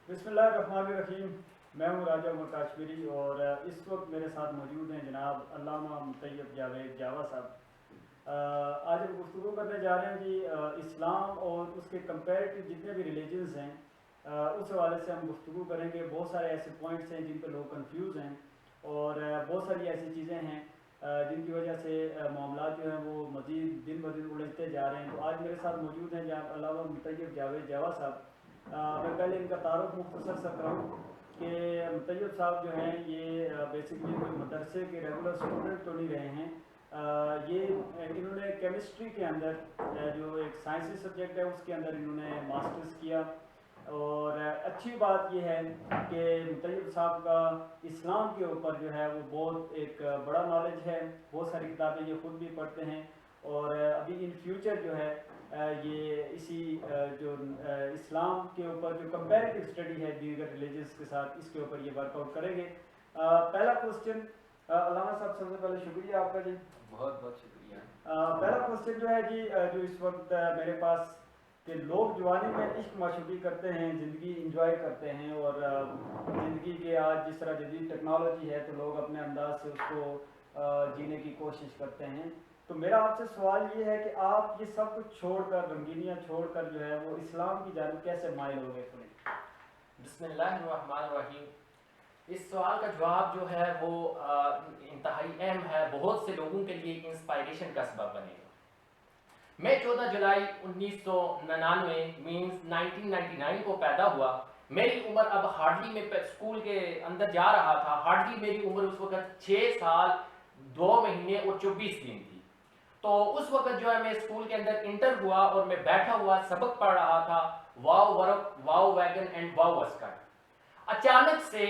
बिस्मिल्लाहिर्रहमानिर्रहीम। मैं हूँ राजा उमर काश्मीरी और इस वक्त मेरे साथ मौजूद हैं जनाब अल्लामा मुतैयब जावेद जावा साहब। आज हम गुफ्तगू करने जा रहे हैं जी इस्लाम और उसके कंपेरेटिव जितने भी रिलीजन्स हैं उस हवाले से हम गुफ्तगू करेंगे। बहुत सारे ऐसे पॉइंट्स हैं जिन पर लोग कंफ्यूज हैं और बहुत सारी ऐसी चीज़ें हैं जिनकी वजह से मामला जो हैं वो मज़ीद दिन ब दिन उलझते जा रहे हैं। तो आज मेरे साथ मौजूद हैं जनाब अल्लामा मुतैयब जावेद जावा साहब। मैं पहले इनका तारुफ मुख्तसर सा कराऊँ कि मुतैयब साहब जो हैं ये बेसिकली कोई मदरसे के रेगुलर स्टूडेंट तो नहीं रहे हैं। ये इन्होंने केमिस्ट्री के अंदर जो एक साइंसी सब्जेक्ट है उसके अंदर इन्होंने मास्टर्स किया। और अच्छी बात यह है कि मुतैयब साहब का इस्लाम के ऊपर जो है वो बहुत एक बड़ा नॉलेज है। बहुत सारी किताबें ये ख़ुद भी पढ़ते हैं और अभी इन फ्यूचर जो है ये इसी जो इस्लाम के ऊपर जो कंपैरेटिव स्टडी है दीगर रिलीजन्स के साथ इसके ऊपर ये वर्कआउट करेंगे। पहला क्वेश्चन अल्लामा साहब, सबसे पहले शुक्रिया आपका जी, बहुत बहुत शुक्रिया। पहला क्वेश्चन जो है जी जो इस वक्त मेरे पास कि लोग जवानी में इश्क माशूकी करते हैं, ज़िंदगी इंजॉय करते हैं और ज़िंदगी के आज जिस तरह जदीद टेक्नोलॉजी है तो लोग अपने अंदाज से उसको जीने की कोशिश करते हैं। तो मेरा आपसे सवाल ये है कि आप ये सब कुछ छोड़कर, रंगीनियाँ छोड़कर जो है वो इस्लाम की जानिब कैसे माइल हो गए? बिस्मिल्लाहिर्रहमानिर्रहीम। इस सवाल का जवाब जो है वो इंतहाई अहम है, बहुत से लोगों के लिए इंस्पायरेशन का सबब बनेगा। मैं 14 जुलाई 1999 मीन्स 1999 को पैदा हुआ। मेरी उम्र अब हार्डली में स्कूल के अंदर जा रहा था, हार्डली मेरी उम्र उस वक्त 6 साल 2 महीने और 24 दिन थी। तो उस वक्त जो है मैं स्कूल के अंदर इंटर हुआ और मैं बैठा हुआ सबक पढ़ रहा था, वाव वर्क, वाव वैगन एंड वाव अस्कर। अचानक से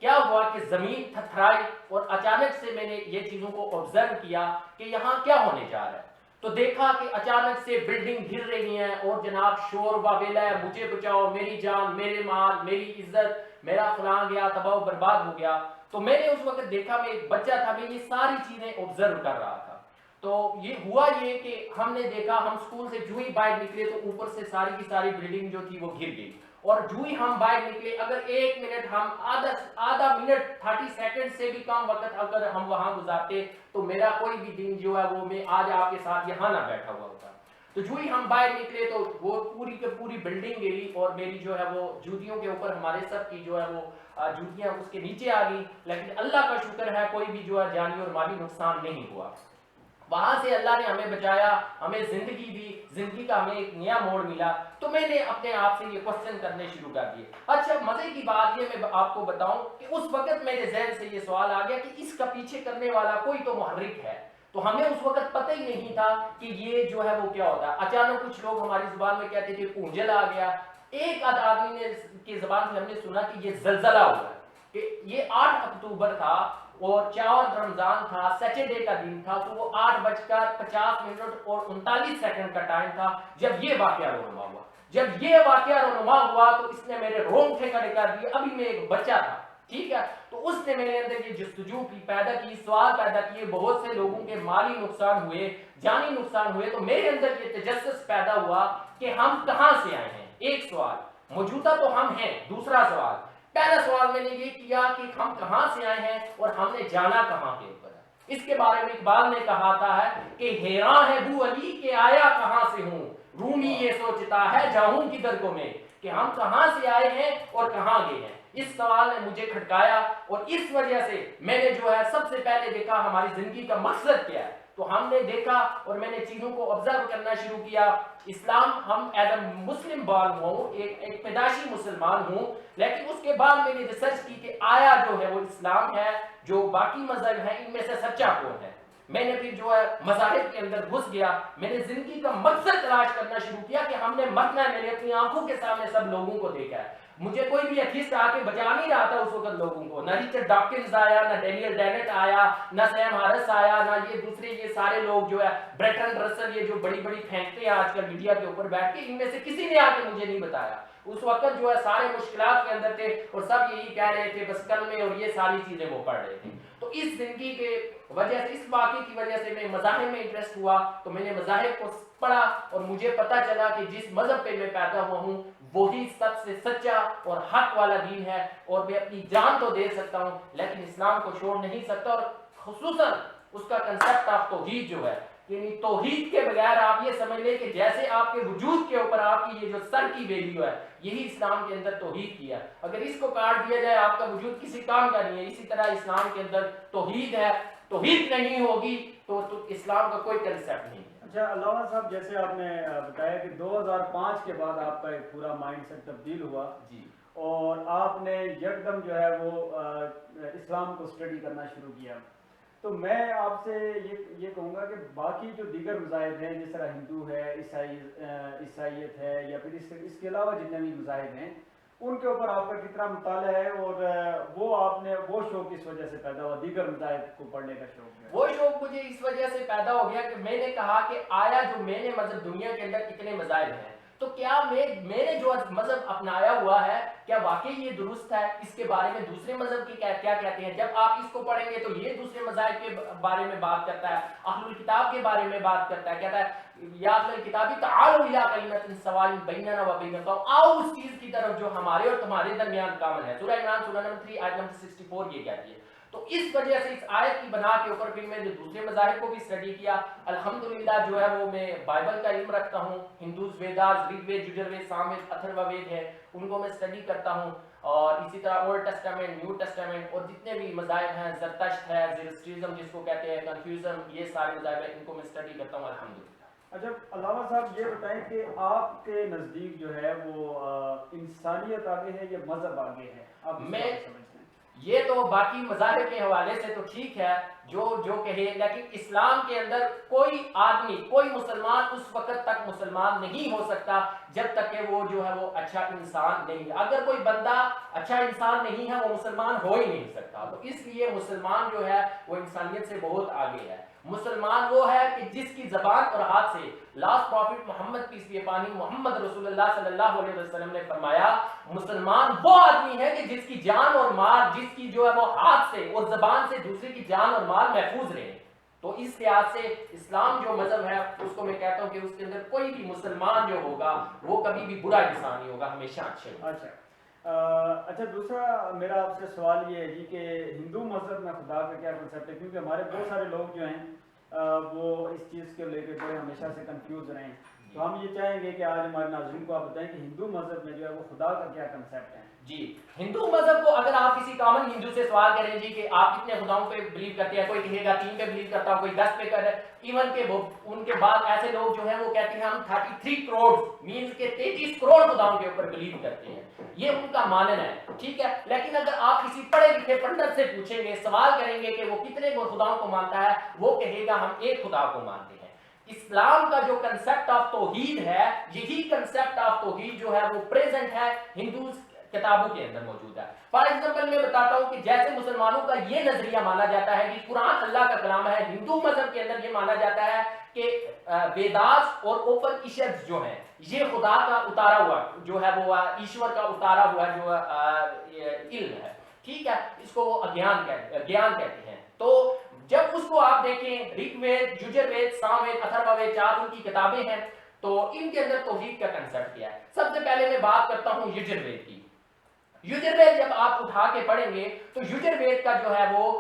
क्या हुआ कि जमीन थरथराई और अचानक से मैंने ये चीजों को ऑब्जर्व किया कि यहाँ क्या होने जा रहा है। तो देखा कि अचानक से बिल्डिंग गिर रही है और जनाब शोर वावेला है, मुझे बचाओ, मेरी जान, मेरे माल, मेरी इज्जत, मेरा फलां गया, तबाह बर्बाद हो गया। तो मैंने उस वक्त देखा, मैं एक बच्चा था, मैं ये सारी चीजें ऑब्जर्व कर रहा था। तो ये हुआ ये कि हमने देखा, हम स्कूल से जो ही बाहर निकले तो ऊपर से सारी की सारी बिल्डिंग जो थी वो गिर गई। और जो ही हम बाहर निकले, अगर 1 मिनट, हम आधा मिनट 30 सेकंड से भी कम वक्त अगर हम वहां गुजारते तो मेरा कोई भी दिन जो है वो मैं आज आपके साथ यहाँ ना बैठा हुआ होता। तो जो ही हम बाहर निकले तो वो पूरी की पूरी बिल्डिंग गिरी और मेरी जो है वो जूतियों के ऊपर, हमारे सब की जो है वो जूतियां उसके नीचे आ गई। लेकिन अल्लाह का शुक्र है कोई भी जो है जानी और माली नुकसान नहीं हुआ। वहां से अल्लाह ने हमें बचाया, हमें जिंदगी दी, जिंदगी का हमें एक नया मोड़ मिला। तो मैंने अपने आप से ये क्वेश्चन करने शुरू कर दिए। अच्छा, मजे की बात ये मैं आपको बताऊं कि उस वक्त मेरे जहन से ये सवाल आ गया कि इसका पीछे करने वाला कोई तो मुहर्रिक है। तो हमें उस वक्त पता ही नहीं था कि ये जो है वो क्या होता है। अचानक कुछ लोग हमारी जुबान में कहते थे पूंजल आ गया। एक आदमी ने की जुबान से हमने सुना कि ये जलजला हुआ है, कि ये 8 अक्टूबर था और 4 रमजान था, सैटरडे का दिन था। तो वो 8:50 और 39 सेकंड का टाइम था जब ये वाकया रोनुमा हुआ। जब ये वाकया रोनुमा हुआ तो इसने मेरे रोंगटे खड़े कर दिए। अभी मैं एक बच्चा था, ठीक है, तो उसने मेरे अंदर ये जस्तजू की पैदा की, सवाल पैदा किए। बहुत से लोगों के माली नुकसान हुए, जानी नुकसान हुए। तो मेरे अंदर ये तजस्सुस पैदा हुआ कि हम कहां से आए हैं। एक सवाल, मौजूदा तो हम हैं। दूसरा सवाल, पहला सवाल मैंने ये किया कि हम कहां से आए हैं और हमने जाना कहां के ऊपर है। इसके बारे में इकबाल ने कहा था है कि हैरान है बू अली के आया कहां से हूं, रूमी ये सोचता है जाऊं किधर को मैं, कि हम कहां से आए हैं और कहां गए हैं। इस सवाल ने मुझे खटकाया और इस वजह से मैंने जो है सबसे पहले देखा हमारी जिंदगी का मकसद क्या है। तो हमने देखा और मैंने चीजों को ऑब्जर्व करना शुरू किया। इस्लाम, हम एज अ मुस्लिम बॉर्न हूँ, एक पैदाशी मुसलमान हूँ, लेकिन उसके बाद मैंने रिसर्च की कि आया जो है वो इस्लाम है, जो बाकी मजहब है इनमें से सच्चा कौन है। मैंने फिर जो है मज़ाहिब के अंदर घुस गया, मैंने जिंदगी का मकसद तलाश करना शुरू किया कि हमने मरना है। मैंने अपनी आंखों के सामने सब लोगों को देखा है। मुझे कोई भी एथिस्ट आके बचा नहीं रहा था उस वक्त लोगों को। ना रिचर्ड डॉकिंस आया, ना डेनियल डेनेट आया, ना सैम हारिस आया, ना ये दूसरे ये सारे लोग जो है ब्रेटन रसल, ये जो बड़ी बड़ी फेंकते हैं आजकल मीडिया के ऊपर बैठ के, इनमें से किसी ने आके मुझे नहीं बताया। उस वक्त जो है सारे मुश्किलात के अंदर थे और सब यही कह रहे थे बस कल में, और ये सारी चीजें वो पढ़ रहे थे। तो इस जिंदगी के وجہ سے اس واقعے کی وجہ سے میں مذاہب میں انٹرسٹ ہوا, تو میں نے مذاہب کو پڑھا اور مجھے پتا چلا کہ جس مذہب پہ میں پیدا ہوا ہوں وہی سب سے سچا اور حق والا دین ہے, اور میں اپنی جان تو دے سکتا ہوں لیکن اسلام کو چھوڑ نہیں سکتا. اور خصوصاً اس کا کنسیپٹ آف توحید جو ہے, یعنی توحید کے بغیر آپ یہ سمجھ لیں کہ جیسے آپ کے وجود کے اوپر آپ کی یہ جو سر کی ویلیو ہے, یہی اسلام کے اندر توحید کی ہے. اگر اس کو کاٹ دیا جائے آپ کا وجود کسی کام کا نہیں ہے. اسی طرح اسلام کے اندر توحید ہے, توحید نہیں ہوگی تو اسلام کا کوئی کنسیپٹ نہیں ہے. اچھا علامہ صاحب, جیسے آپ نے بتایا کہ 2005 کے بعد آپ کا ایک پورا مائنڈ سیٹ تبدیل ہوا جی, اور آپ نے یکدم جو ہے وہ اسلام کو اسٹڈی کرنا شروع کیا. تو میں آپ سے یہ کہوں گا کہ باقی جو دیگر مذاہب ہیں جس طرح ہندو ہے, عیسائیت ہے, یا پھر اس کے علاوہ جتنے بھی مذاہب ہیں, ان کے اوپر آپ کا کتنا مطالعہ ہے, اور وہ آپ نے وہ شوق اس وجہ سے پیدا ہوا, دیگر مذاہب کو پڑھنے کا شوق ہے؟ وہ شوق مجھے اس وجہ سے پیدا ہو گیا کہ میں نے کہا کہ آیا جو میں نے مذہب دنیا کے اندر اتنے مذاہب ہیں, تو کیا میں نے جو مذہب اپنایا ہوا ہے کیا واقعی یہ درست ہے؟ اس کے بارے میں دوسرے مذہب کی کیا کہتے ہیں؟ جب آپ اس کو پڑھیں گے تو یہ دوسرے مذاہب کے بارے میں بات کرتا ہے, اہل الکتاب کے بارے میں بات کرتا ہے, کہتا ہے یا اہل الکتاب تعالوا الی کلمۃ سواء بیننا و بینکم, آؤ اس چیز کی طرف جو ہمارے اور تمہارے درمیان کامن ہے. سورہ عمران سورہ نمبر 3 آیت نمبر 64 یہ کہتی ہے. تو اس وجہ سے اس آیت کی بنا کے اوپر پھر میں نے دوسرے مذاہب کو بھی اسٹڈی کیا. الحمدللہ جو ہے وہ میں بائبل کا علم رکھتا ہوں, ہندوز ویداز, رگ وید, یجر وید, سام وید, اتھروا وید ہے, ان کو میں اسٹڈی کرتا ہوں. اور اسی طرح اولڈ ٹیسٹامنٹ, نیو ٹیسٹامنٹ, اور جتنے بھی مذاہب ہیں, زرتشت ہے, زیروسٹریزم جس کو کہتے ہیں, کنفیوزم, یہ سارے مذاہب ہیں, ان کو میں اسٹڈی کرتا ہوں الحمدللہ. اچھا علامہ صاحب, یہ بتائیں کہ آپ کے نزدیک جو ہے وہ انسانیت آگے ہے یا مذہب آگے ہے؟ آپ میں یہ تو باقی مذاہب کے حوالے سے تو ٹھیک ہے جو کہے, لیکن اسلام کے اندر کوئی آدمی, کوئی مسلمان اس وقت تک مسلمان نہیں ہو سکتا جب تک کہ وہ جو ہے وہ اچھا انسان نہیں ہے. اگر کوئی بندہ اچھا انسان نہیں ہے وہ مسلمان ہو ہی نہیں سکتا. تو اس لیے مسلمان جو ہے وہ انسانیت سے بہت آگے ہے. مسلمان وہ ہے کہ جس کی زبان اور ہاتھ سے last prophet Muhammad peace be upon ہم محمد رسول اللہ صلی اللہ علیہ وسلم نے فرمایا, مسلمان وہ آدمی ہے کہ جس کی جان اور مال, جس کی جو ہے وہ ہاتھ سے اور زبان سے دوسرے کی جان اور مال محفوظ رہے. تو اس لحاظ سے اسلام جو مذہب ہے اس کو میں کہتا ہوں کہ اس کے اندر کوئی بھی مسلمان جو ہوگا وہ کبھی بھی برا انسان نہیں ہوگا, ہمیشہ اچھے ہوگا. اچھا دوسرا میرا آپ سے سوال یہ ہے جی کہ ہندو مذہب میں خدا کا کیا کنسیپٹ ہے؟ کیونکہ ہمارے بہت سارے لوگ جو ہیں وہ اس چیز کے لے کے بڑے ہمیشہ سے کنفیوز رہے ہیں. تو ہم یہ چاہیں گے کہ آج ہمارے ناظرین کو آپ بتائیں کہ ہندو مذہب میں جو ہے وہ خدا کا کیا کنسیپٹ ہے. جی, ہندو مذہب کو اگر آپ کسی کامن ہندو سے سوال کریں جی کہ آپ کتنے خداؤں پہ بلیو کرتے ہیں, کوئی کہے گا 3 پہ بلیو کرتا ہوں, کوئی 10 پہ کر, ایون کہ ان کے بعد ایسے لوگ جو ہیں وہ کہتے ہیں ہم 33 کروڑ مینز کے 33 کروڑ خداؤں کے اوپر بلیو کرتے ہیں. یہ ان کا ماننا ہے, ٹھیک ہے. لیکن اگر آپ کسی پڑھے لکھے پنڈت سے پوچھیں گے, سوال کریں گے کہ وہ کتنے خداؤں کو مانتا ہے, وہ کہے گا ہم ایک خدا کو مانتے ہیں. اسلام کا جو کنسیپٹ آف توحید ہے, یہی کنسیپٹ آف توحید جو ہے وہ پریزنٹ ہے ہندوز کتابوں کے اندر موجود ہے. فار ایگزامپل میں بتاتا ہوں کہ جیسے مسلمانوں کا یہ نظریہ مانا جاتا ہے کہ قرآن اللہ کا کلام ہے, ہندو مذہب کے اندر یہ مانا جاتا ہے کہ ویداس اور اوپنشدز جو ہیں یہ خدا کا اتارا ہوا جو ہے وہ ایشور کا اتارا ہوا جو علم ہے, ٹھیک ہے. اس کو وہ گیان کہتے ہیں. تو جب اس کو آپ دیکھیں, رگ وید, یجر وید, سام وید, اتھروا وید, 4 ان کی کتابیں ہیں, تو ان کے اندر توحید کا کنسیپٹ کیا ہے. سب سے پہلے میں بات کرتا ہوں یجر وید کی. یجر وید جب آپ اٹھا کے پڑھیں گے تو یجر وید کا جو ہے وہ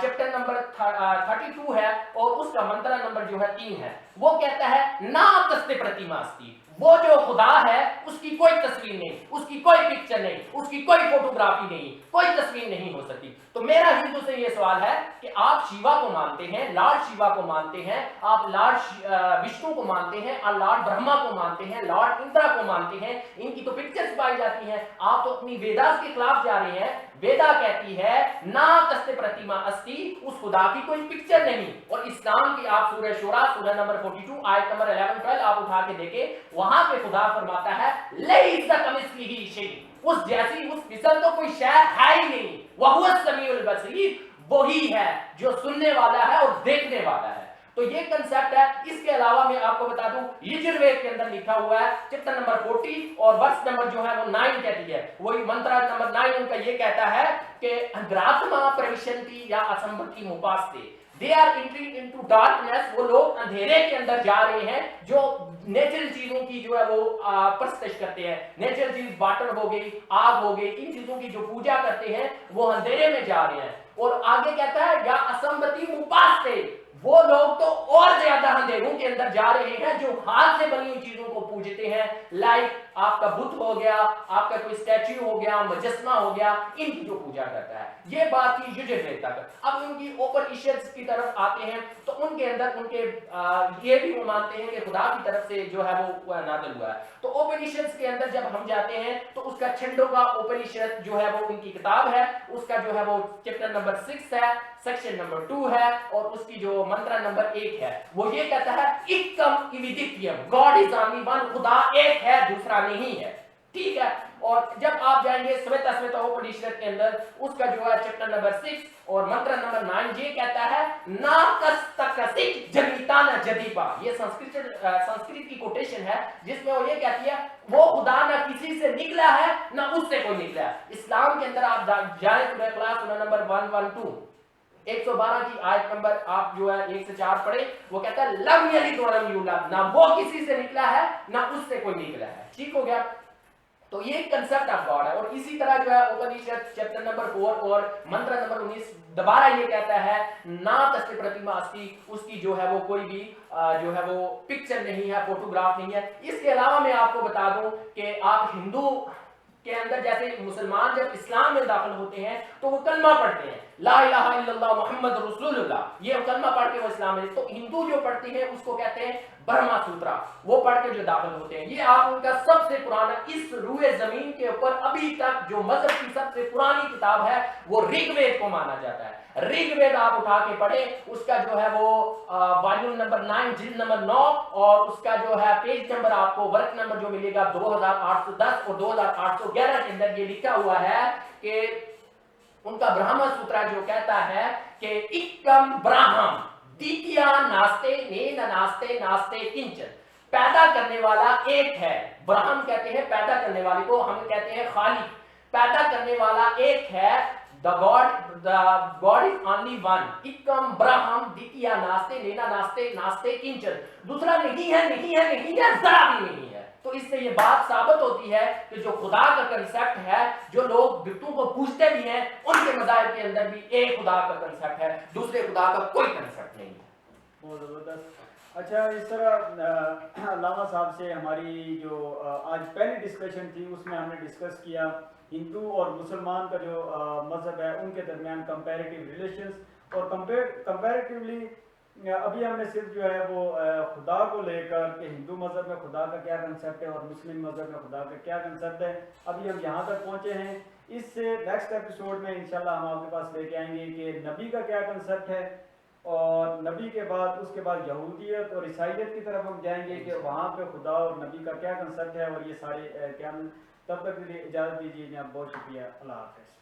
چیپٹر نمبر 32 ہے اور اس کا منترا نمبر جو ہے 3 ہے. وہ کہتا ہے نا تستے پرتیما استی, وہ جو خدا ہے اس کی کوئی تصویر نہیں, اس کی کوئی پکچر نہیں, اس کی کوئی فوٹوگرافی نہیں, کوئی تصویر نہیں ہو سکتی. تو میرا ہندو سے یہ سوال ہے کہ آپ شیوا کو مانتے ہیں, لارڈ شیوا کو مانتے ہیں, آپ لارڈ وشنو کو مانتے ہیں, اور لارڈ برہما کو مانتے ہیں, لارڈ اندرا کو مانتے ہیں, ان کی تو پکچرز پائی جاتی ہیں. آپ تو اپنی ویداس کے خلاف جا رہے ہیں. ویدا کہتی ہے نا تستے پرتیما استی, اس خدا کی کوئی پکچر نہیں. اور اسلام کی آپ سورہ شورا سورہ نمبر 42 آیت نمبر 11-12 آپ اٹھا کے دیکھیں, وہاں پہ خدا فرماتا ہے لیس کمثلہ شیء, اس جیسی اس مثل تو کوئی شے ہے ہی نہیں. وہو السمیع البصیر, وہی ہے جو سننے والا ہے اور دیکھنے والا ہے. تو یہ کنسیپٹ ہے. اس کے علاوہ میں آپ کو بتا دوں یجر وید کے اندر لکھا ہوا ہے چیپٹر نمبر 40 اور ورس نمبر جو ہے وہ 9 کہتی ہے, وہی منترا نمبر 9 ان کا یہ کہتا ہے کہ اندراتما پروشنتی یا اسمبتی مپاستے, They are entering into darkness. वो लोग अंधेरे के अंदर जा रहे हैं, जो नेचुरल चीजों की जो है वो परस्तिश करते हैं। नेचुरल चीज वाटर हो गई, आग हो गई, इन चीजों की जो पूजा करते हैं वो अंधेरे में जा रहे हैं। और आगे कहता है या असंबति मुपास्ते, वो लोग तो और ज्यादा अंधेरों के अंदर जा रहे हैं जो हाथ से बनी हुई चीजों को पूजते हैं। लाइक आपका बुत हो गया, आपका कोई स्टैच्यू हो गया, मुजस्मा हो गया, इनकी जो पूजा करता है। ये बात की युजवेद तक। अब उनकी ओपनिषद्स की तरफ आते हैं तो उनके अंदर उनके ये भी वो मानते हैं कि खुदा की तरफ से जो है वो नाज़िल हुआ है। तो ओपनिषद्स के अंदर जब हम जाते हैं तो उसका छंडोगा उपनिषद जो है वो उनकी किताब है, उसका जो है वो चैप्टर नंबर 6 है, सेक्शन नंबर 2 है, और उसकी जो मंत्र नंबर 1 है वो ये कहता है इक्कम इविदित्यम, गॉड इज ओनली वन, खुदा एक है दूसरा नहीं है। ठीक है। और जब आप जाएंगे श्वेता उपनिषद के अंदर उसका जो है चैप्टर नंबर 6 और मंत्र नंबर 9 ये कहता है ना कस्तकसिक जनिता न जदीपा। ये संस्कृत की कोटेशन है जिसमें वो ये कहती है वो खुदा ना किसी से निकला है ना उससे कोई निकला है। इस्लाम के अंदर आप जाए सूरह इखलास सूरह नंबर 112 112 की आयत नंबर आप जो है 1 से 4 पढ़े, वो कहता है लम यलिद व लम यूलद, ना वो किसी से निकला है ना उससे कोई निकला है। ठीक हो गया। तो ये कंसेप्ट ऑफ गॉड है। और इसी तरह जो है उपनिषद चैप्टर नंबर 4 और मंत्र नंबर 19 दोबारा ये कहता है ना तस्य प्रतिमा अस्ति, उसकी जो है वो कोई भी जो है वो पिक्चर नहीं है, फोटोग्राफ नहीं है। इसके अलावा मैं आपको बता दूं कि आप हिंदू के अंदर जैसे मुसलमान जब इस्लाम में दाखिल होते हैं तो वो कलमा पढ़ते हैं, ला इलाहा इल्लल्लाह मुहम्मद रसूलुल्लाह, ये कलमा पढ़ के वो इस्लाम में। तो हिंदू जो पढ़ते हैं उसको कहते हैं ब्रह्मा सूत्रा, वो पढ़ के जो दाखिल होते हैं। ये आप उनका सबसे पुराना, इस रूए जमीन के ऊपर अभी तक जो मजहब की सबसे पुरानी किताब है वो ऋग्वेद को माना जाता है। ऋग्वेद आप उठा के पढ़े, उसका जो है वो वॉल्यूम नंबर 9 जिल्द नंबर 9 और उसका जो है पेज नंबर आपको वर्क नंबर जो मिलेगा 2810 और 2811 के अंदर ये लिखा हुआ है कि उनका ब्राह्मण सूत्र जो कहता है कि इक्कम ब्राह्मण द्वितीया नास्ते नेन नास्ते नास्ते किंचन, पैदा करने वाला एक है। ब्राह्मण कहते हैं पैदा करने वाले को, हम कहते हैं खालिक। पैदा करने वाला एक है, the God is only one, इक्कम ब्राह्मण द्वितीया नास्ते नेना नास्ते नास्ते किंचन, दूसरा नहीं है नहीं है नहीं है, जरा भी नहीं है। तो इससे ये बात साबित होती है कि जो खुदा का कंसेप्ट है, जो लोग बिट्टू को पूछते भी हैं, उनके मज़ाहिब के अंदर भी एक खुदा का कंसेप्ट है, दूसरे खुदा का कोई कंसेप्ट नहीं है। बहुत ज़बरदस्त। अच्छा, इस तरह अल्लामा साहब से हमारी जो आज पहली डिस्कशन थी उसमें हमने डिस्कस किया हिंदू और मुसलमान का जो मज़हब है उनके दरमियान कंपैरेटिव रिलेशंस, और कंपैरेटिवली अभी हमने सिर्फ जो है वो खुदा को लेकर कि हिंदू मज़हब में खुदा का क्या कंसेप्ट है और मुस्लिम मज़हब में खुदा का क्या कंसेप्ट है, अभी हम यहाँ तक पहुँचे हैं। इससे नेक्स्ट एपिसोड में इंशाल्लाह हम आपके पास लेके आएंगे कि नबी का क्या कंसेप्ट है, और नबी के बाद उसके बाद यहूदियत और ईसाइयत की तरफ हम जाएंगे कि वहाँ पे खुदा और नबी का क्या कंसेप्ट है, और ये सारे क्या। तब तक के लिए इजाज़त दीजिए, बहुत शुक्रिया, अल्लाह हाफ़िज़।